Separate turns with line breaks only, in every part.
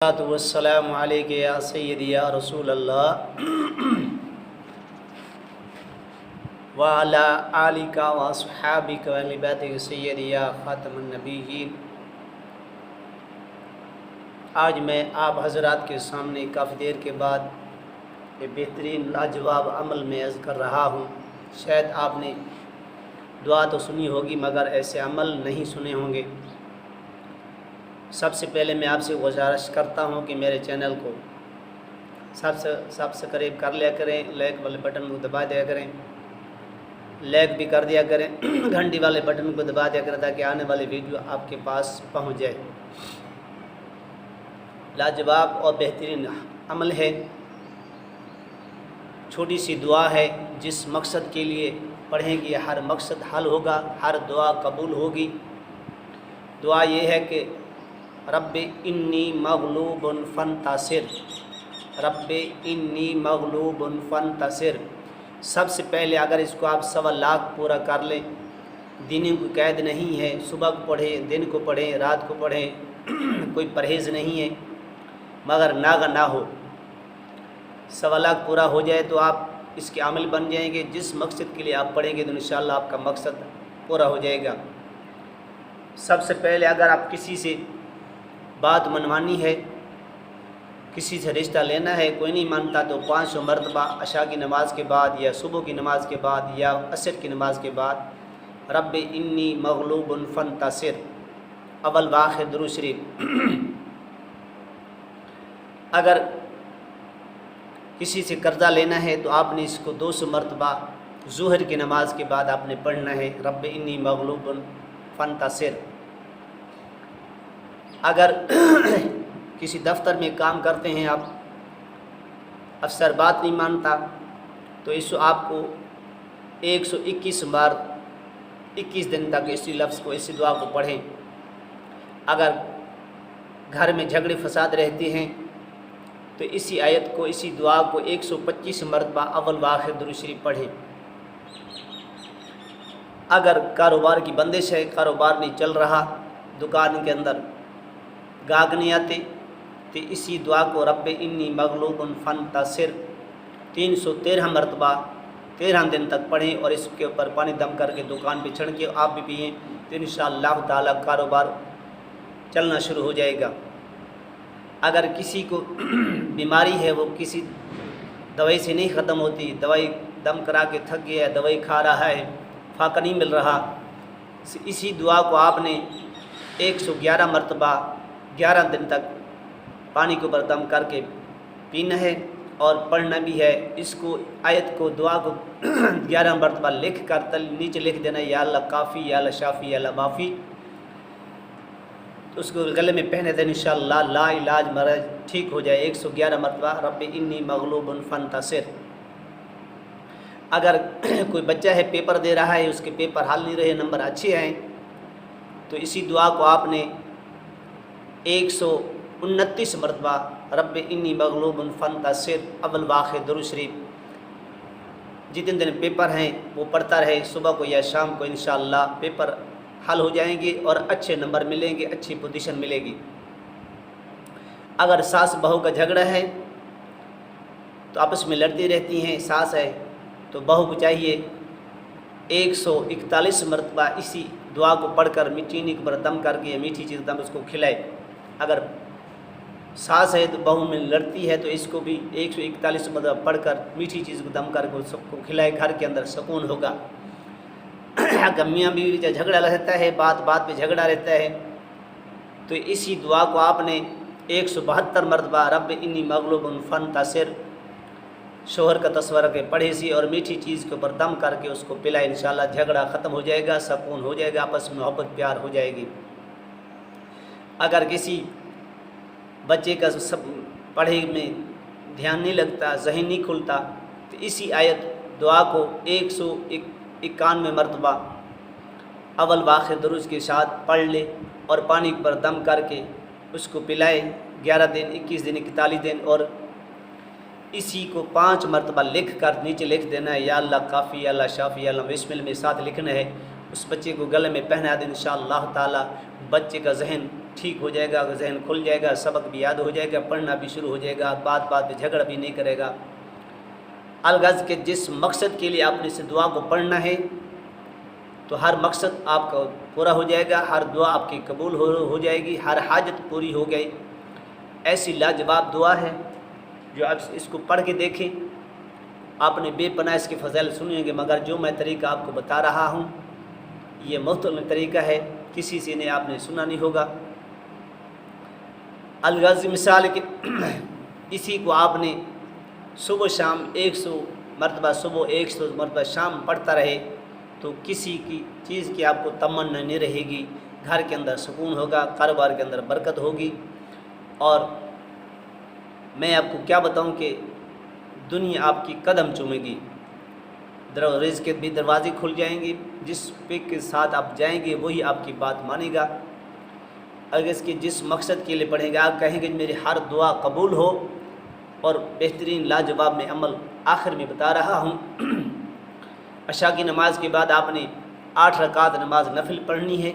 والسلام علیک یا سیدی یا رسول اللہ وعلی آلک و اصحابک و اہل بیتک سیدی یا خاتم النبیین۔ آج میں آپ حضرات کے سامنے کافی دیر کے بعد ایک بہترین لاجواب عمل میں عرض کر رہا ہوں۔ شاید آپ نے دعا تو سنی ہوگی مگر ایسے عمل نہیں سنے ہوں گے۔ سب سے پہلے میں آپ سے گزارش کرتا ہوں کہ میرے چینل کو سبسکرائب کر لیا کریں، لائک والے بٹن کو دبا دیا کریں، لائک بھی کر دیا کریں، گھنٹی والے بٹن کو دبا دیا کریں تاکہ آنے والی ویڈیو آپ کے پاس پہنچ جائے۔ لاجواب اور بہترین عمل ہے، چھوٹی سی دعا ہے، جس مقصد کے لیے پڑھیں گے ہر مقصد حل ہوگا، ہر دعا قبول ہوگی۔ دعا یہ ہے کہ رب انی مغلوب فانتصر، رب انی مغلوب فانتصر۔ سب سے پہلے اگر اس کو آپ 1.25 لاکھ پورا کر لیں، دن کو قید نہیں ہے، صبح کو پڑھیں، دن کو پڑھیں، رات کو پڑھیں، کوئی پرہیز نہیں ہے، مگر ناغہ نہ ہو، 1.25 لاکھ پورا ہو جائے تو آپ اس کے عامل بن جائیں گے۔ جس مقصد کے لیے آپ پڑھیں گے تو انشاءاللہ آپ کا مقصد پورا ہو جائے گا۔ سب سے پہلے اگر آپ کسی سے بات منوانی ہے، کسی سے رشتہ لینا ہے، کوئی نہیں مانتا تو 500 مرتبہ عشاء کی نماز کے بعد یا صبح کی نماز کے بعد یا عصر کی نماز کے بعد رب انی مغلوب فانتصر، اول واخر درود شریف۔ اگر کسی سے قرضہ لینا ہے تو آپ نے اس کو 200 مرتبہ ظہر کی نماز کے بعد آپ نے پڑھنا ہے، رب انی مغلوب فانتصر۔ اگر کسی دفتر میں کام کرتے ہیں آپ، افسر بات نہیں مانتا تو اس آپ کو 121 بار 21 دن تک اسی لفظ کو، اسی دعا کو پڑھیں۔ اگر گھر میں جھگڑے فساد رہتے ہیں تو اسی آیت کو، اسی دعا کو 125 مرتبہ اول و آخر درود شریف پڑھیں۔ اگر کاروبار کی بندش ہے، کاروبار نہیں چل رہا، دکان کے اندر گاہک نہیں آتے تو اسی دعا کو رب انی مغلوب فانتصر 313 مرتبہ 13 دن تک پڑھیں اور اس کے اوپر پانی دم کر کے دکان پہ چھڑ کے آپ بھی پئیں تو انشاءاللہ تعالی کاروبار چلنا شروع ہو جائے گا۔ اگر کسی کو بیماری ہے، وہ کسی دوائی سے نہیں ختم ہوتی، دوائی دم کرا کے تھک گیا ہے، دوائی کھا رہا ہے، فائدہ نہیں مل رہا، اسی دعا کو آپ نے 111 مرتبہ 11 دن تک پانی کے اوپر دم کر کے پینا ہے اور پڑھنا بھی ہے۔ اس کو آیت کو، دعا کو 11 مرتبہ لکھ کر نیچے لکھ دینا، یا اللہ کافی، یا اللہ شافی، یا اللہ معافی۔ تو اس کو گلے میں پہنے دیں، انشاءاللہ لا علاج مرض ٹھیک ہو جائے۔ 111 مرتبہ رب انی مغلوب فانتصر۔ اگر کوئی بچہ ہے پیپر دے رہا ہے، اس کے پیپر حل نہیں رہے، نمبر اچھے ہیں، تو اسی دعا کو آپ نے 129 مرتبہ رب انی مغلوب فانتصر اول واخر درود شریف جتنے دن پیپر ہیں وہ پڑھتا رہے، صبح کو یا شام کو انشاءاللہ پیپر حل ہو جائیں گے اور اچھے نمبر ملیں گے، اچھی پوزیشن ملے گی۔ اگر ساس بہو کا جھگڑا ہے تو آپس میں لڑتی رہتی ہیں، ساس ہے تو بہو کو چاہیے 141 مرتبہ اسی دعا کو پڑھ کر چینی کے اوپر دم کر کے میٹھی چیز دم اس کو کھلائے۔ اگر ساس ہے تو بہو میں لڑتی ہے تو اس کو بھی 141 مرتبہ پڑھ کر میٹھی چیز کو دم کر کے سب کو کھلائے، گھر کے اندر سکون ہوگا۔ اگر میاں بیوی کا جھگڑا رہتا ہے، بات بات پہ جھگڑا رہتا ہے تو اسی دعا کو آپ نے 172 مرتبہ رب انی مغلوب فانتصر شوہر کا تصور کے پڑھے سی اور میٹھی چیز کے اوپر دم کر کے اس کو پلائے، انشاءاللہ جھگڑا ختم ہو جائے گا، سکون ہو جائے گا، آپس میں محبت پیار ہو جائے گی۔ اگر کسی بچے کا سب پڑھے میں دھیان نہیں لگتا، ذہن نہیں کھلتا تو اسی آیت دعا کو 191 مرتبہ اول واخر درود کے ساتھ پڑھ لے اور پانی پر دم کر کے اس کو پلائے، 11 دن 21 دن 41 دن، اور اسی کو 5 مرتبہ لکھ کر نیچے لکھ دینا ہے، یا اللہ کافی، یا اللہ شافی، یا اللہ بسم اللہ میں ساتھ لکھنا ہے۔ اس بچے کو گلے میں پہنا دیں، انشاءاللہ تعالی بچے کا ذہن ٹھیک ہو جائے گا، ذہن کھل جائے گا، سبق بھی یاد ہو جائے گا، پڑھنا بھی شروع ہو جائے گا، بات بات پہ جھگڑا بھی نہیں کرے گا۔ الغرض کہ جس مقصد کے لیے آپ نے اس دعا کو پڑھنا ہے تو ہر مقصد آپ کا پورا ہو جائے گا، ہر دعا آپ کی قبول ہو جائے گی، ہر حاجت پوری ہو گئی۔ ایسی لاجواب دعا ہے جو آپ اس کو پڑھ کے دیکھیں۔ آپ نے بے پناہ اس کے فضائل سنیں گے، مگر جو میں طریقہ آپ کو بتا رہا ہوں یہ مختلف طریقہ ہے، کسی سے نے آپ نے سنا نہیں ہوگا۔ الغرض مثال کہ اسی کو آپ نے صبح شام 100 مرتبہ صبح 100 مرتبہ شام پڑھتا رہے تو کسی کی چیز کی آپ کو تمنا نہیں رہے گی، گھر کے اندر سکون ہوگا، کاروبار کے اندر برکت ہوگی۔ اور میں آپ کو کیا بتاؤں کہ دنیا آپ کی قدم چومے گی، رزق کے بھی دروازے کھل جائیں گے، جس پہ کے ساتھ آپ جائیں گے وہی آپ کی بات مانے گا۔ اگر اس کے جس مقصد کے لیے پڑھیں گے، آپ کہیں گے میری ہر دعا قبول ہو۔ اور بہترین لاجواب میں عمل آخر میں بتا رہا ہوں۔ عشاء کی نماز کے بعد آپ نے 8 رکعت نماز نفل پڑھنی ہے،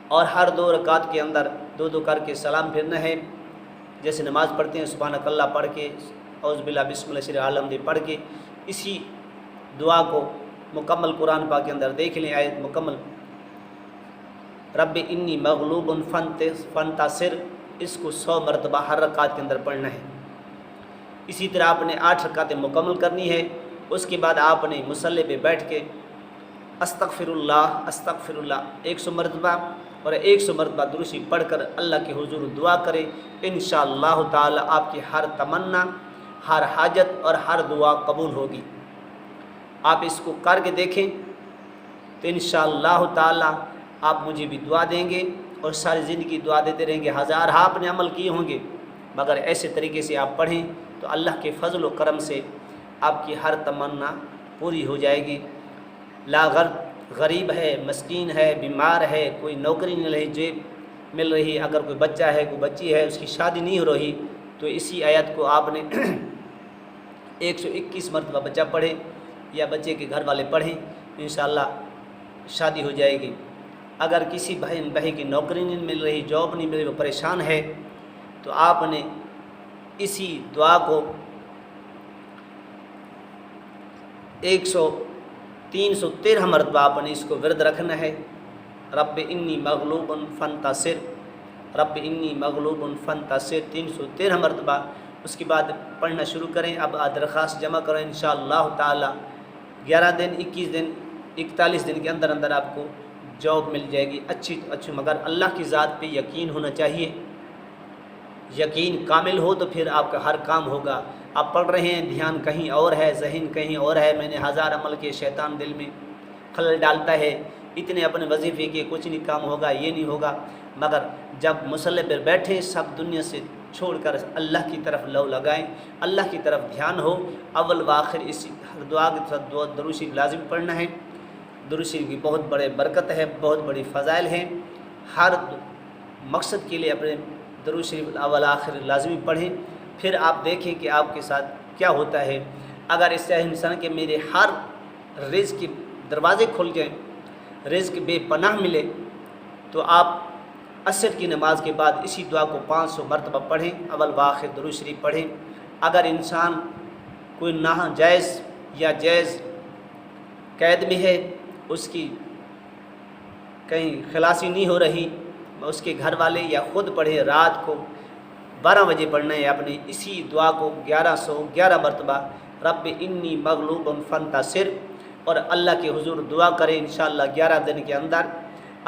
اور ہر 2 رکعت کے اندر 2 کر کے سلام پھرنا ہے۔ جیسے نماز پڑھتے ہیں سبحانک اللہ پڑھ کے، اعوذ باللہ بسم اللہ شر عالم دے پڑھ کے، اسی دعا کو مکمل قرآن پاک کے اندر دیکھ لیں، آیت مکمل رب انی مغلوب فانتصر، اس کو 100 مرتبہ ہر رکعت کے اندر پڑھنا ہے۔ اسی طرح آپ نے 8 رکعتیں مکمل کرنی ہے۔ اس کے بعد آپ نے مصلی پہ بیٹھ کے استغفر اللہ 100 مرتبہ اور 100 مرتبہ درود شریف پڑھ کر اللہ کے حضور دعا کرے۔ انشاءاللہ تعالی آپ کی ہر تمنا، ہر حاجت اور ہر دعا قبول ہوگی۔ آپ اس کو کر کے دیکھیں تو انشاءاللہ تعالی آپ مجھے بھی دعا دیں گے، اور ساری زندگی دعا دیتے رہیں گے۔ ہزارہا آپ نے عمل کیے ہوں گے، مگر ایسے طریقے سے آپ پڑھیں تو اللہ کے فضل و کرم سے آپ کی ہر تمنا پوری ہو جائے گی۔ غریب ہے، مسکین ہے، بیمار ہے، کوئی نوکری نہیں رہی، جیب مل رہی، اگر کوئی بچہ ہے، کوئی بچی ہے، اس کی شادی نہیں ہو رہی، تو اسی آیت کو آپ نے 121 مرتبہ بچہ پڑھے یا بچے کے گھر والے پڑھیں، انشاءاللہ شادی ہو جائے گی۔ اگر کسی بھائی کی نوکری نہیں مل رہی، جاب نہیں مل رہی، وہ پریشان ہے، تو آپ نے اسی دعا کو 313 مرتبہ آپ نے اس کو ورد رکھنا ہے۔ رب انی مغلوب فانتصر، رب انی مغلوب فانتصر 313 مرتبہ۔ اس کے بعد پڑھنا شروع کریں۔ اب درخواست جمع کریں، انشاءاللہ تعالی 11 دن 21 دن 41 دن کے اندر اندر آپ کو جاب مل جائے گی، اچھی مگر اللہ کی ذات پہ یقین ہونا چاہیے۔ یقین کامل ہو تو پھر آپ کا ہر کام ہوگا۔ آپ پڑھ رہے ہیں، دھیان کہیں اور ہے، ذہن کہیں اور ہے، میں نے 1000 عمل کے، شیطان دل میں خلل ڈالتا ہے، اتنے اپنے وظیفے کے، کچھ نہیں کام ہوگا، یہ نہیں ہوگا۔ مگر جب مصلی پر بیٹھیں، سب دنیا سے چھوڑ کر اللہ کی طرف لو لگائیں، اللہ کی طرف دھیان ہو، اول و آخر اسی ہر دعا کے ساتھ درود شریف لازم پڑھنا ہے۔ درود شریف کی بہت بڑے برکت ہے، بہت بڑی فضائل ہیں۔ ہر مقصد کے لیے اپنے درود شریف اول آخر لازمی پڑھیں، پھر آپ دیکھیں کہ آپ کے ساتھ کیا ہوتا ہے۔ اگر اس سے انسان کے میرے ہر رزق کے دروازے کھل جائیں، رزق بے پناہ ملے، تو آپ عصر کی نماز کے بعد اسی دعا کو 500 مرتبہ پڑھیں، اول و آخر درود شریف پڑھیں۔ اگر انسان کوئی ناجائز یا جائز قید میں ہے، اس کی کہیں خلاصی نہیں ہو رہی، اس کے گھر والے یا خود پڑھے، رات کو 12 بجے پڑھنا ہے اپنے اسی دعا کو 1111 مرتبہ، رب انی مغلوب فانتصر، اور اللہ کے حضور دعا کرے۔ انشاءاللہ 11 دن کے اندر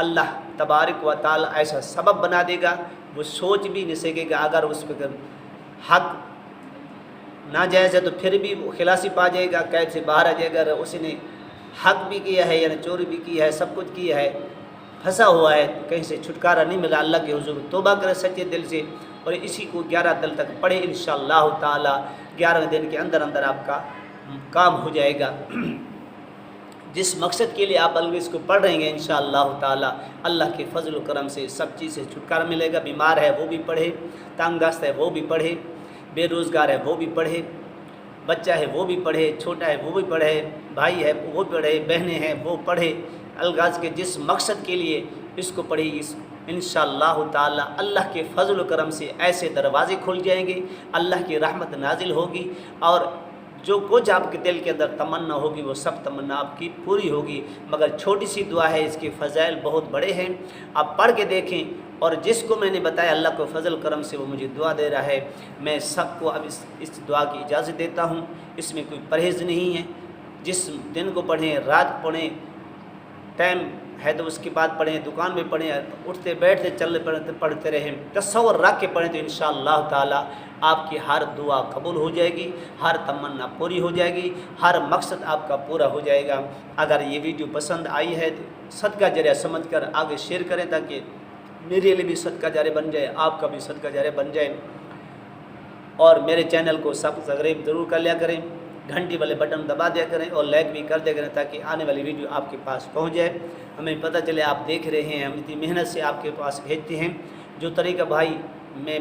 اللہ تبارک و تعالی ایسا سبب بنا دے گا، وہ سوچ بھی نہیں سکے گا۔ اگر اس پہ حق ناجائز ہے تو پھر بھی وہ خلاصی پا جائے گا، قید سے باہر آ جائے گا۔ اگر اس نے حق بھی کیا ہے، یعنی چوری بھی کی ہے، سب کچھ کیا ہے، پھنسا ہوا ہے، کہیں سے چھٹکارا نہیں ملا، اللہ کے حضور توبہ کرے سچے دل سے، اور اسی کو 11 دن تک پڑھے۔ انشاءاللہ تعالی 11 دن کے اندر اندر آپ کا کام ہو جائے گا۔ جس مقصد کے لیے آپ اس کو پڑھ رہے ہیں، انشاءاللہ تعالی اللہ کے فضل و کرم سے سب چیز سے چھٹکارا ملے گا۔ بیمار ہے وہ بھی پڑھے، تنگ دست ہے وہ بھی پڑھے، بے روزگار ہے وہ بھی پڑھے، بچہ ہے وہ بھی پڑھے، چھوٹا ہے وہ بھی پڑھے، بھائی ہے وہ پڑھے، بہنیں ہیں وہ پڑھے۔ الغاز کے جس مقصد کے لیے اس کو پڑھی، اس انشاءاللہ تعالی اللہ کے فضل و کرم سے ایسے دروازے کھل جائیں گے، اللہ کی رحمت نازل ہوگی، اور جو کچھ آپ کے دل کے اندر تمنا ہوگی وہ سب تمنا آپ کی پوری ہوگی۔ مگر چھوٹی سی دعا ہے، اس کے فضائل بہت بڑے ہیں، آپ پڑھ کے دیکھیں۔ اور جس کو میں نے بتایا اللہ کو فضل کرم سے وہ مجھے دعا دے رہا ہے، میں سب کو اب اس دعا کی اجازت دیتا ہوں۔ اس میں کوئی پرہیز نہیں ہے، جس دن کو پڑھیں، رات پڑھیں، ٹائم ہے تو اس کے بعد پڑھیں، دکان میں پڑھیں، اٹھتے بیٹھتے چلتے پڑھتے رہیں، تصور رکھ کے پڑھیں تو انشاءاللہ تعالی آپ کی ہر دعا قبول ہو جائے گی، ہر تمنا پوری ہو جائے گی، ہر مقصد آپ کا پورا ہو جائے گا۔ اگر یہ ویڈیو پسند آئی ہے تو صدقہ جاریہ سمجھ کر آگے شیئر کریں، تاکہ میرے لیے بھی صدقہ جاریہ بن جائے، آپ کا بھی صدقہ جاریہ بن جائے۔ اور میرے چینل کو سبسکرائب ضرور کر لیا کریں، گھنٹی والے بٹن دبا دیا کریں، اور لائک بھی کر دیا کریں، تاکہ آنے والی ویڈیو آپ کے پاس پہنچ جائے، ہمیں پتہ چلے آپ دیکھ رہے ہیں، ہم اتنی محنت سے آپ کے پاس بھیجتے ہیں۔ جو طریقہ بھائی میں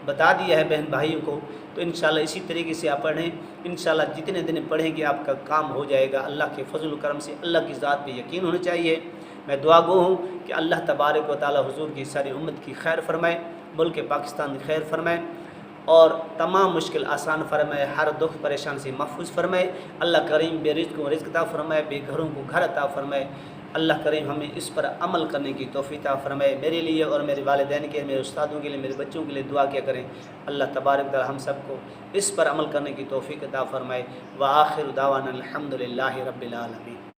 بتا دیا ہے بہن بھائیوں کو، تو انشاءاللہ اسی طریقے سے آپ پڑھیں، انشاءاللہ جتنے دن پڑھیں گے آپ کا کام ہو جائے گا۔ اللہ کے فضل و کرم سے اللہ کی ذات پہ یقین ہونا چاہیے۔ میں دعا گو ہوں کہ اللہ تبارک و تعالی حضور کی ساری امت کی خیر فرمائے، ملک پاکستان کی خیر فرمائے، اور تمام مشکل آسان فرمائے، ہر دکھ پریشان سے محفوظ فرمائے۔ اللہ کریم بے رزق کو رزق عطا فرمائے، بے گھروں کو گھر عطا فرمائے۔ اللہ کریم ہمیں اس پر عمل کرنے کی توفیق عطا فرمائے۔ میرے لیے اور میرے والدین کے، میرے استادوں کے لیے، میرے بچوں کے لیے دعا کیا کریں، اللہ تبارک تعالی ہم سب کو اس پر عمل کرنے کی توفیق عطا فرمائے۔ وآخر دعوانا الحمدللہ رب العالمین۔